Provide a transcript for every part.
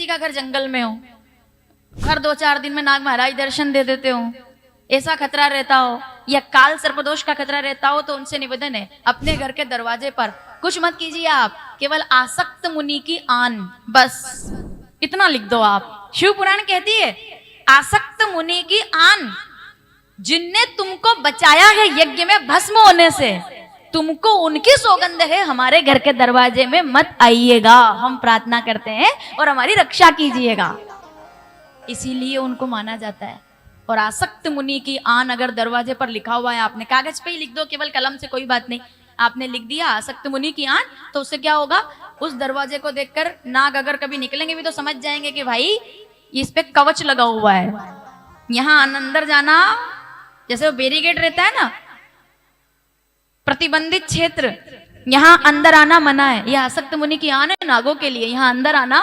का घर जंगल में हो, हर 2-4 दिन में नाग महाराज दर्शन दे देते हो, ऐसा खतरा रहता हो या काल सर्पदोष का खतरा रहता हो, तो उनसे निवेदन है अपने घर के दरवाजे पर कुछ मत कीजिए आप, केवल आसक्त मुनि की आन, बस इतना लिख दो आप। शिव पुराण कहती है आसक्त मुनि की आन, जिनने तुमको बचाया है यज्ञ में भस्म होने से, तुमको उनकी सौगंध है, हमारे घर के दरवाजे में मत आइएगा, हम प्रार्थना करते हैं और हमारी रक्षा कीजिएगा, इसीलिए उनको माना जाता है। और आसक्त मुनि की आन अगर दरवाजे पर लिखा हुआ है, आपने कागज पे ही लिख दो, केवल कलम से, कोई बात नहीं, आपने लिख दिया आसक्त मुनि की आन, तो उससे क्या होगा, उस दरवाजे को देखकर नाग अगर कभी निकलेंगे भी तो समझ जाएंगे कि भाई इस पे कवच लगा हुआ है, यहाँ अंदर जाना, जैसे वो बैरिकेड रहता है ना, प्रतिबंधित क्षेत्र, यहाँ अंदर आना मना है, यह आसक्त मुनि की आन है नागों के लिए, यहाँ अंदर आना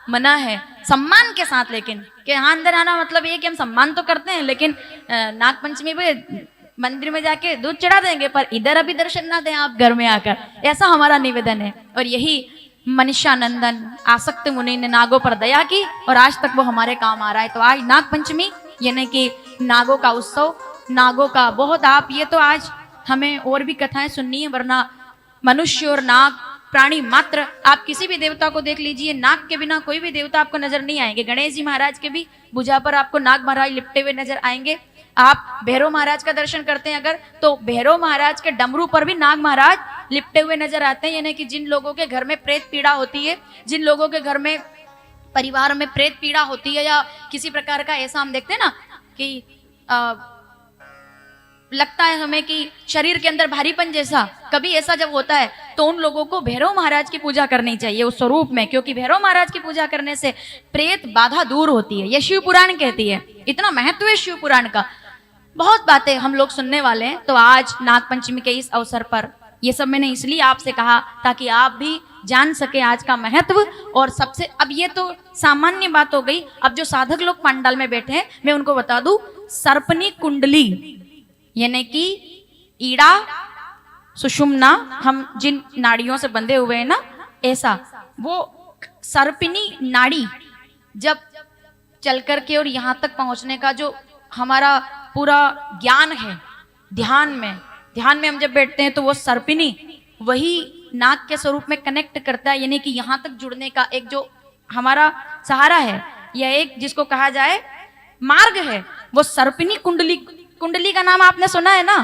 मना है, सम्मान के साथ, लेकिन कि यहाँ अंदर आना मतलब ये कि हम सम्मान तो करते हैं, लेकिन नाग पंचमी पे मंदिर में जाके दूध चढ़ा देंगे, पर इधर अभी दर्शन ना दें आप घर में आकर, ऐसा हमारा निवेदन है। और यही मनीषानंदन आसक्त मुनि ने नागों पर दया की और आज तक वो हमारे काम आ रहा है। तो आज नाग पंचमी यानी कि नागों का उत्सव, नागों का बहुत, आप ये तो आज हमें और भी कथाएं सुननी है, वरना मनुष्य और नाग प्राणी मात्र, आप किसी भी देवता को देख लीजिए, नाग के बिना कोई भी देवता आपको नजर नहीं आएंगे। गणेश जी महाराज के भी भुजा पर आपको नाग महाराज लिपटे हुए नजर आएंगे। आप भैरव महाराज का दर्शन करते हैं अगर, तो भैरव महाराज के डमरू पर भी नाग महाराज लिपटे हुए नजर आते हैं। यानी कि जिन लोगों के घर में प्रेत पीड़ा होती है, जिन लोगों के घर में परिवार में प्रेत पीड़ा होती है, या किसी प्रकार का ऐसा हम देखते हैं ना कि लगता है हमें कि शरीर के अंदर भारीपन जैसा, कभी ऐसा जब होता है तो उन लोगों को भैरव महाराज की पूजा करनी चाहिए उस स्वरूप में, क्योंकि भैरव महाराज की पूजा करने से प्रेत बाधा दूर होती है। यह शिव पुराण कहती है, इतना महत्व है शिव पुराण का। बहुत बातें हम लोग सुनने वाले हैं। तो आज नाग पंचमी के इस अवसर पर ये सब मैंने इसलिए आपसे कहा ताकि आप भी जान सके आज का महत्व। और सबसे, अब ये तो सामान्य बात हो गई, अब जो साधक लोग पंडाल में बैठे हैं मैं उनको बता दूं, सर्पनी कुंडली यानी कि ईड़ा सुषुम्ना, हम जिन नाड़ियों से बंधे हुए हैं ना, ऐसा वो सर्पिनी नाड़ी जब चल कर के और यहाँ तक पहुंचने का जो हमारा पूरा ज्ञान है, ध्यान में हम जब बैठते हैं तो वो सर्पिनी वही नाग के स्वरूप में कनेक्ट करता है। यानी कि यहाँ तक जुड़ने का एक जो हमारा सहारा है, यह एक जिसको कहा जाए मार्ग है, वो सर्पिनी कुंडली। कुंडली का नाम आपने सुना है ना,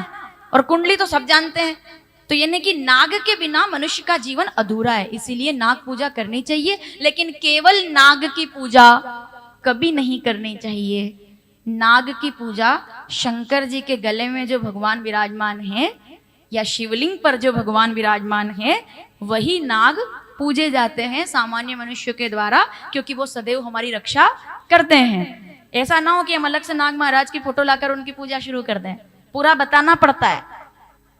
और कुंडली तो सब जानते हैं। तो यानी कि नाग के बिना मनुष्य का जीवन अधूरा है, इसीलिए नाग पूजा करनी चाहिए। लेकिन केवल नाग की पूजा कभी नहीं करनी चाहिए। नाग की पूजा शंकर जी के गले में जो भगवान विराजमान है या शिवलिंग पर जो भगवान विराजमान है, वही नाग पूजे जाते हैं सामान्य मनुष्य के द्वारा, क्योंकि वो सदैव हमारी रक्षा करते हैं। ऐसा ना हो कि हम अलग से नाग महाराज की फोटो लाकर उनकी पूजा शुरू कर दें, पूरा बताना पड़ता है।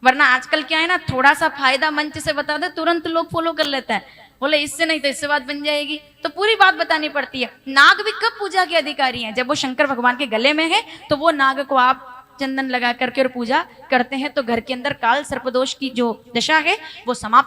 वरना आजकल क्या है ना, थोड़ा सा फायदा मंच से बता दे तुरंत लोग फॉलो कर लेते हैं, बोले इससे नहीं तो इससे बात बन जाएगी, तो पूरी बात बतानी पड़ती है। नाग भी कब पूजा के अधिकारी हैं, जब वो शंकर भगवान के गले में है, तो वो नाग को आप चंदन लगा करके और पूजा करते हैं, तो घर के अंदर काल सर्पदोष की जो दशा है वो समाप्त